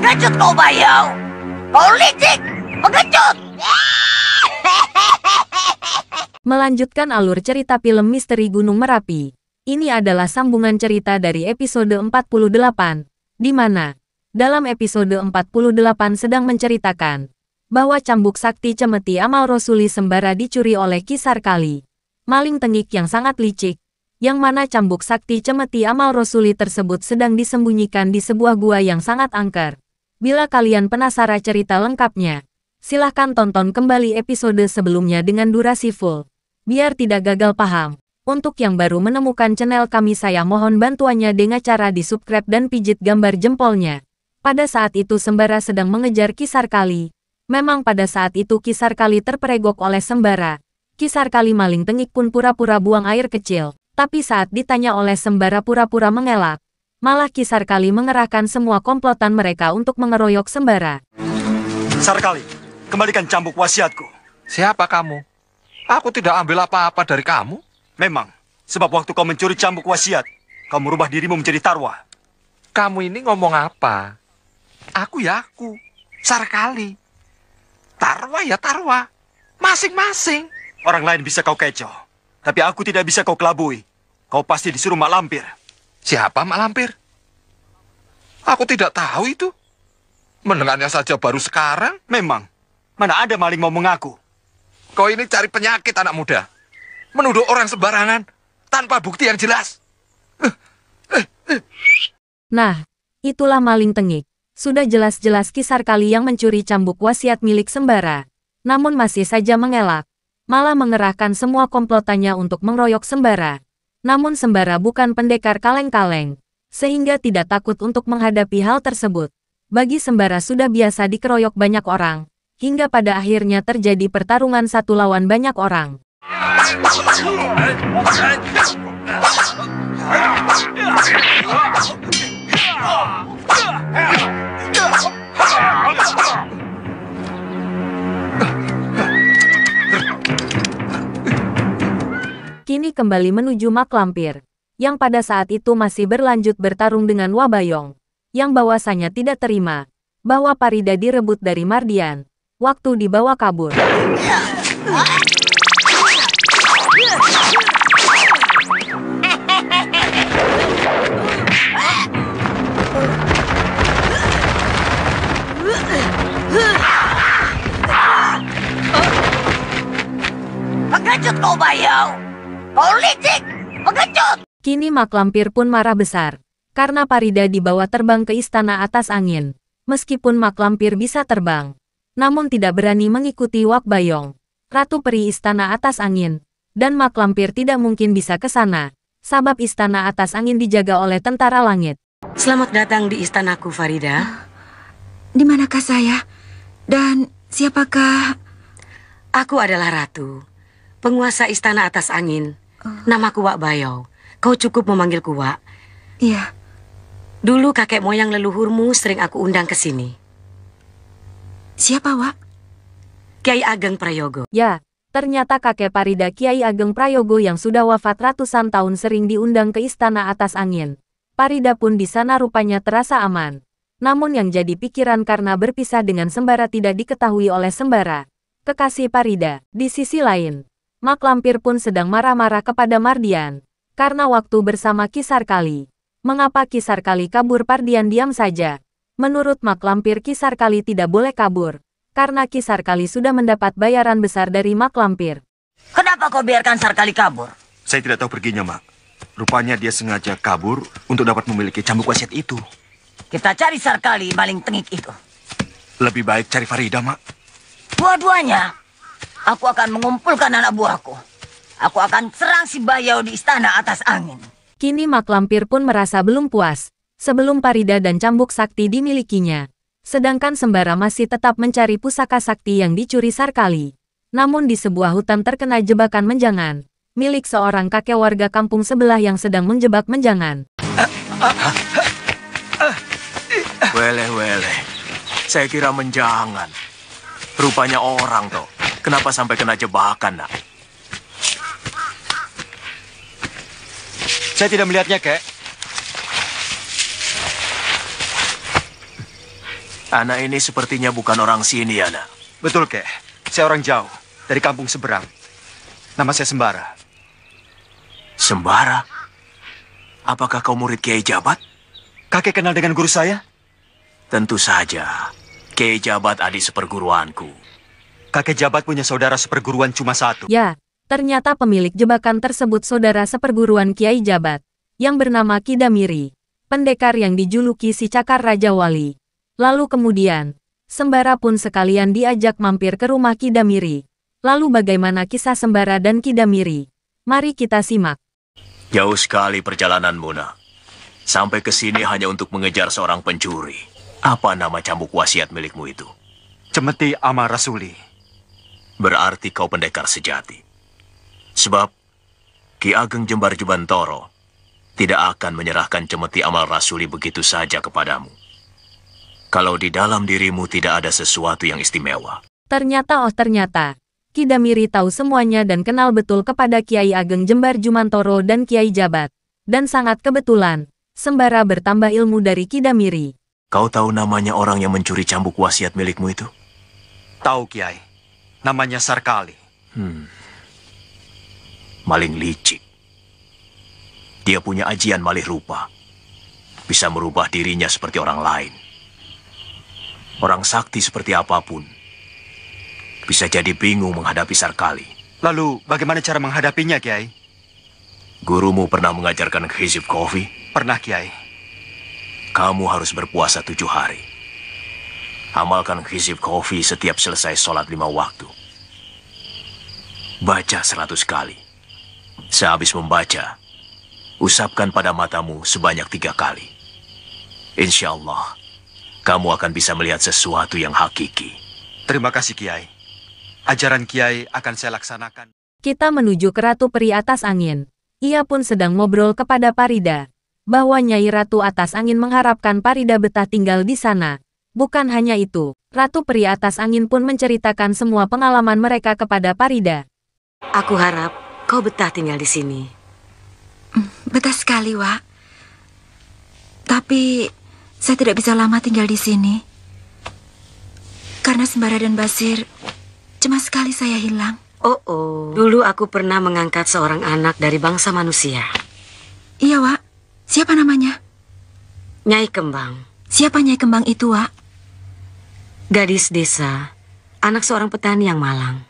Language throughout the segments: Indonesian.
Pengecut kau, Bayo! Kau licik! Pengecut! Melanjutkan alur cerita film Misteri Gunung Merapi. Ini adalah sambungan cerita dari episode 48, di mana dalam episode 48 sedang menceritakan bahwa cambuk sakti Cemeti Amal Rosuli Sembara dicuri oleh Ki Sarkali, maling tengik yang sangat licik, yang mana cambuk sakti Cemeti Amal Rosuli tersebut sedang disembunyikan di sebuah gua yang sangat angker. Bila kalian penasaran cerita lengkapnya, silahkan tonton kembali episode sebelumnya dengan durasi full. Biar tidak gagal paham, untuk yang baru menemukan channel kami saya mohon bantuannya dengan cara di subscribe dan pijit gambar jempolnya. Pada saat itu Sembara sedang mengejar Ki Sarkali. Memang pada saat itu Ki Sarkali terpergok oleh Sembara. Ki Sarkali maling tengik pun pura-pura buang air kecil, tapi saat ditanya oleh Sembara pura-pura mengelak. Malah Ki Sarkali mengerahkan semua komplotan mereka untuk mengeroyok Sembara. Sarkali, kembalikan cambuk wasiatku. Siapa kamu? Aku tidak ambil apa-apa dari kamu. Memang, sebab waktu kau mencuri cambuk wasiat, kau merubah dirimu menjadi Tarwa. Kamu ini ngomong apa? Aku ya aku, Sarkali. Tarwa ya Tarwa. Masing-masing. Orang lain bisa kau kecoh, tapi aku tidak bisa kau kelabui. Kau pasti disuruh Mak Lampir. Siapa Mak Lampir? Aku tidak tahu itu. Mendengarnya saja baru sekarang. Memang, mana ada maling mau mengaku. Kau ini cari penyakit anak muda. Menuduh orang sembarangan tanpa bukti yang jelas. Nah, itulah maling tengik. Sudah jelas-jelas Ki Sarkali yang mencuri cambuk wasiat milik Sembara. Namun masih saja mengelak. Malah mengerahkan semua komplotannya untuk mengeroyok Sembara. Namun Sembara bukan pendekar kaleng-kaleng. Sehingga tidak takut untuk menghadapi hal tersebut. Bagi Sembara sudah biasa dikeroyok banyak orang. Hingga pada akhirnya terjadi pertarungan satu lawan banyak orang. Kini kembali menuju Mak Lampir, yang pada saat itu masih berlanjut bertarung dengan Wabayong, yang bahwasanya tidak terima bahwa Parida direbut dari Mardian, waktu dibawa kabur. Pengecut kau, Bayo! Kau licik! Pengecut! Kini Mak Lampir pun marah besar, karena Parida dibawa terbang ke istana atas angin. Meskipun Mak Lampir bisa terbang, namun tidak berani mengikuti Wak Bayong, Ratu Peri Istana Atas Angin. Dan Mak Lampir tidak mungkin bisa ke sana, sebab Istana Atas Angin dijaga oleh tentara langit. Selamat datang di istanaku, Farida. Di manakah saya? Dan siapakah? Aku adalah Ratu, penguasa Istana Atas Angin. Namaku Wak Bayau. Kau cukup memanggilku Wak. Iya. Dulu kakek moyang leluhurmu sering aku undang ke sini. Siapa, Wak? Kiai Ageng Prayogo. Ya, ternyata kakek Parida Kiai Ageng Prayogo yang sudah wafat ratusan tahun sering diundang ke Istana Atas Angin. Parida pun di sana rupanya terasa aman. Namun yang jadi pikiran karena berpisah dengan Sembara tidak diketahui oleh Sembara, kekasih Parida. Di sisi lain, Mak Lampir pun sedang marah-marah kepada Mardian, karena waktu bersama Ki Sarkali. Mengapa Ki Sarkali kabur? Pardian diam saja. Menurut Mak Lampir Ki Sarkali tidak boleh kabur, karena Ki Sarkali sudah mendapat bayaran besar dari Mak Lampir. Kenapa kau biarkan Sarkali kabur? Saya tidak tahu perginya, Mak. Rupanya dia sengaja kabur untuk dapat memiliki cambuk wasiat itu. Kita cari Sarkali maling tengik itu. Lebih baik cari Farida, Mak. Dua-duanya. Aku akan mengumpulkan anak buahku. Aku akan serang si Bayau di Istana Atas Angin. Kini Mak Lampir pun merasa belum puas, sebelum Parida dan cambuk sakti dimilikinya. Sedangkan Sembara masih tetap mencari pusaka sakti yang dicuri Sarkali. Namun di sebuah hutan terkena jebakan menjangan, milik seorang kakek warga kampung sebelah yang sedang menjebak menjangan. Weleh. Saya kira menjangan. Rupanya orang toh. Kenapa sampai kena jebakan, nak? Saya tidak melihatnya, Kek. Anak ini sepertinya bukan orang sini, anak. Betul, Kek. Saya orang jauh, dari kampung seberang. Nama saya Sembara. Sembara? Apakah kau murid Kiai Jabat? Kakek kenal dengan guru saya? Tentu saja. Kiai Jabat adik seperguruanku. Kakek Jabat punya saudara seperguruan cuma satu. Ya, ternyata pemilik jebakan tersebut saudara seperguruan Kiai Jabat, yang bernama Kidamiri, pendekar yang dijuluki si Cakar Raja Wali. Lalu kemudian, Sembara pun sekalian diajak mampir ke rumah Kidamiri. Lalu bagaimana kisah Sembara dan Kidamiri? Mari kita simak. Jauh sekali perjalananmu, nak. Sampai ke sini hanya untuk mengejar seorang pencuri. Apa nama cambuk wasiat milikmu itu? Cemeti Amal Rasuli. Berarti kau pendekar sejati. Sebab Ki Ageng Jembar Jubantoro tidak akan menyerahkan Cemeti Amal Rasuli begitu saja kepadamu. Kalau di dalam dirimu tidak ada sesuatu yang istimewa. Ternyata Kidamiri tahu semuanya dan kenal betul kepada Kiai Ageng Jembar Jumantoro dan Kiai Jabat. Dan sangat kebetulan, Sembara bertambah ilmu dari Kidamiri. Kau tahu namanya orang yang mencuri cambuk wasiat milikmu itu? Tahu, Kiai. Namanya Sarkali. Maling licik. Dia punya ajian malih rupa. Bisa merubah dirinya seperti orang lain. Orang sakti seperti apapun, bisa jadi bingung menghadapi Sarkali. Lalu, bagaimana cara menghadapinya, Kiai? Gurumu pernah mengajarkan hizib kofi? Pernah, Kiai. Kamu harus berpuasa 7 hari. Amalkan hizib kofi setiap selesai sholat 5 waktu. Baca 100 kali. Sehabis membaca, usapkan pada matamu sebanyak 3 kali. Insya Allah, kamu akan bisa melihat sesuatu yang hakiki. Terima kasih, Kiai. Ajaran Kiai akan saya laksanakan. Kita menuju ke Ratu Peri Atas Angin. Ia pun sedang ngobrol kepada Parida, bahwa Nyai Ratu Atas Angin mengharapkan Parida betah tinggal di sana. Bukan hanya itu, Ratu Peri Atas Angin pun menceritakan semua pengalaman mereka kepada Parida. Aku harap kau betah tinggal di sini. Betah sekali, Wak. Tapi saya tidak bisa lama tinggal di sini. Karena Sembara dan Basir, cemas sekali saya hilang. Oh, dulu aku pernah mengangkat seorang anak dari bangsa manusia. Iya, Wak. Siapa namanya? Nyai Kembang. Siapa Nyai Kembang itu, Wak? Gadis desa, anak seorang petani yang malang.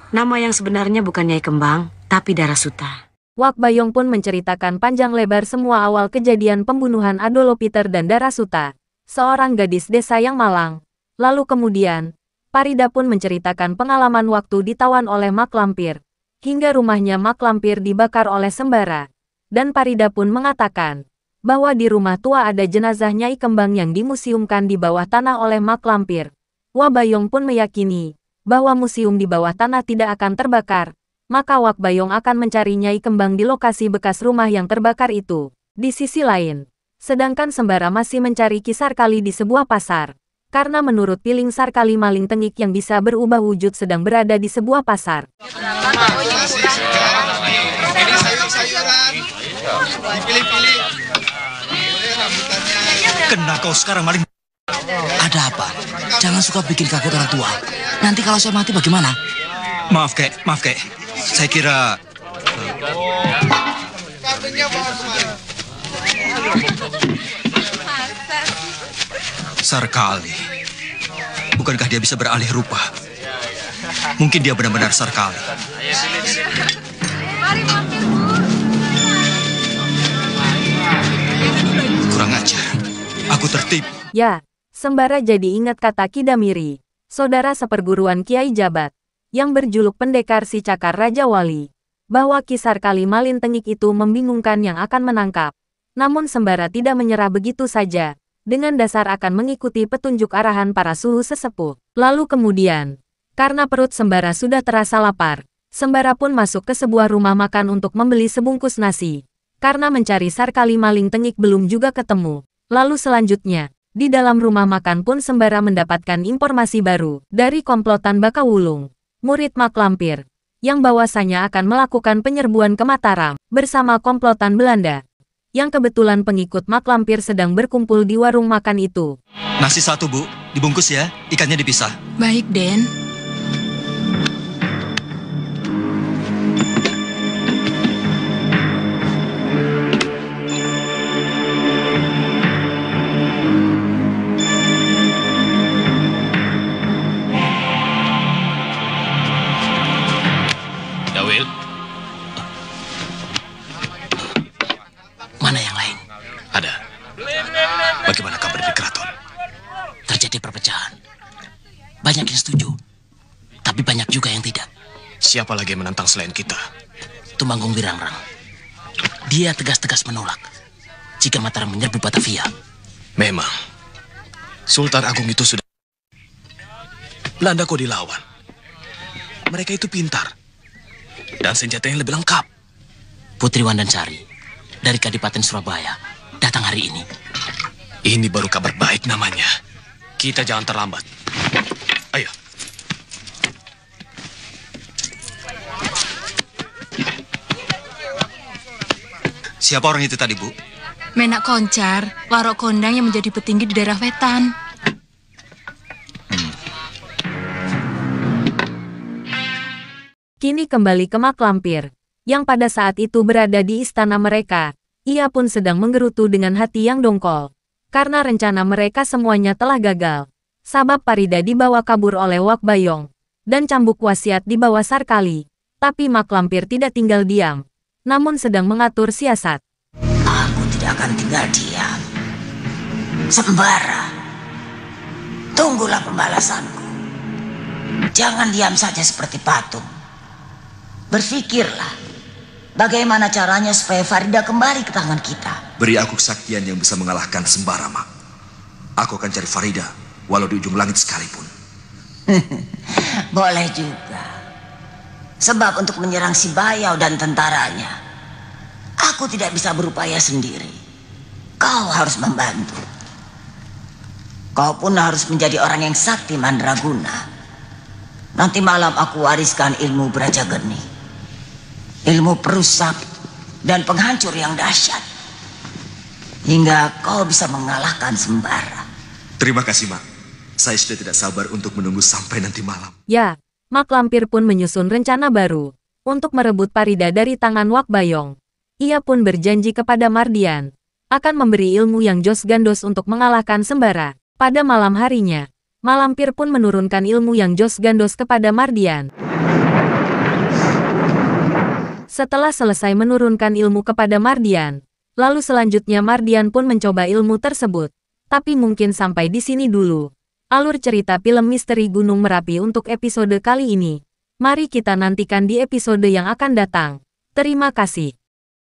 Nama yang sebenarnya bukan Nyai Kembang, tapi Darasuta. Wak Bayong pun menceritakan panjang lebar semua awal kejadian pembunuhan Adolo Peter dan Darasuta, seorang gadis desa yang malang. Lalu kemudian, Parida pun menceritakan pengalaman waktu ditawan oleh Mak Lampir, hingga rumahnya Mak Lampir dibakar oleh Sembara. Dan Parida pun mengatakan bahwa di rumah tua ada jenazah Nyai Kembang yang dimuseumkan di bawah tanah oleh Mak Lampir. Wak Bayong pun meyakini bahwa museum di bawah tanah tidak akan terbakar. Maka Wak Bayong akan mencari Nyai Kembang di lokasi bekas rumah yang terbakar itu. Di sisi lain, sedangkan Sembara masih mencari Ki Sarkali di sebuah pasar. Karena menurut Piling Sarkali maling tengik yang bisa berubah wujud sedang berada di sebuah pasar. Kena kau sekarang maling. Ada apa? Jangan suka bikin kaget orang tua. Nanti kalau saya mati bagaimana? Maaf, Kek. Saya kira... Sarkali. Bukankah dia bisa beralih rupa? Mungkin dia benar-benar Sarkali. Kurang ajar. Aku tertipu. Ya, Sembara jadi ingat kata Kidamiri, saudara seperguruan Kiai Jabat, yang berjuluk pendekar si Cakar Raja Wali, bahwa Ki Sarkali Malin Tengik itu membingungkan yang akan menangkap. Namun Sembara tidak menyerah begitu saja, dengan dasar akan mengikuti petunjuk arahan para suhu sesepuh. Lalu kemudian, karena perut Sembara sudah terasa lapar, Sembara pun masuk ke sebuah rumah makan untuk membeli sebungkus nasi. Karena mencari Sarkali Maling Tengik belum juga ketemu. Lalu selanjutnya, di dalam rumah makan pun Sembara mendapatkan informasi baru dari komplotan Bakawulung, murid Mak Lampir, yang bahwasanya akan melakukan penyerbuan ke Mataram bersama komplotan Belanda, yang kebetulan pengikut Mak Lampir sedang berkumpul di warung makan itu. Nasi satu, Bu. Dibungkus ya, ikannya dipisah. Baik, Den. Dawil, Mana yang lain? ada. Bagaimana kabar di keraton? Terjadi perpecahan. Banyak yang setuju, tapi banyak juga yang tidak. Siapa lagi yang menentang selain kita? Tumanggung Wirangrang. Dia tegas-tegas menolak jika Mataram menyerbu Batavia. Memang, Sultan Agung itu sudah... Belanda kok dilawan. Mereka itu pintar. Dan senjatanya lebih lengkap. Putri Wandansari dari Kadipaten Surabaya datang hari ini. Ini baru kabar baik namanya. Kita jangan terlambat. Ayo. Siapa orang itu tadi, Bu? Menak Koncar, warok kondang yang menjadi petinggi di daerah Wetan. Kini kembali ke Mak Lampir, yang pada saat itu berada di istana mereka. Ia pun sedang menggerutu dengan hati yang dongkol. Karena rencana mereka semuanya telah gagal. Sabab Farida dibawa kabur oleh Wak Bayong. Dan cambuk wasiat dibawa Sarkali. Tapi Mak Lampir tidak tinggal diam. Namun sedang mengatur siasat. Aku tidak akan tinggal diam. Sembara, tunggulah pembalasanku. Jangan diam saja seperti patung. Berpikirlah, bagaimana caranya supaya Farida kembali ke tangan kita. Beri aku kesaktian yang bisa mengalahkan Sembara, Mak. Aku akan cari Farida, walau di ujung langit sekalipun. Boleh juga. Sebab untuk menyerang si Bayau dan tentaranya, aku tidak bisa berupaya sendiri. Kau harus membantu. Kau pun harus menjadi orang yang sakti mandraguna. Nanti malam aku wariskan ilmu Brajageni. Ilmu perusak dan penghancur yang dahsyat. Hingga kau bisa mengalahkan Sembara. Terima kasih, Mak. Saya sudah tidak sabar untuk menunggu sampai nanti malam. Ya, Mak Lampir pun menyusun rencana baru untuk merebut Farida dari tangan Wak Bayong. Ia pun berjanji kepada Mardian akan memberi ilmu yang jos gandos untuk mengalahkan Sembara. Pada malam harinya, Mak Lampir pun menurunkan ilmu yang jos gandos kepada Mardian. Setelah selesai menurunkan ilmu kepada Mardian, lalu selanjutnya Mardian pun mencoba ilmu tersebut. Tapi mungkin sampai di sini dulu alur cerita film Misteri Gunung Merapi untuk episode kali ini. Mari kita nantikan di episode yang akan datang. Terima kasih.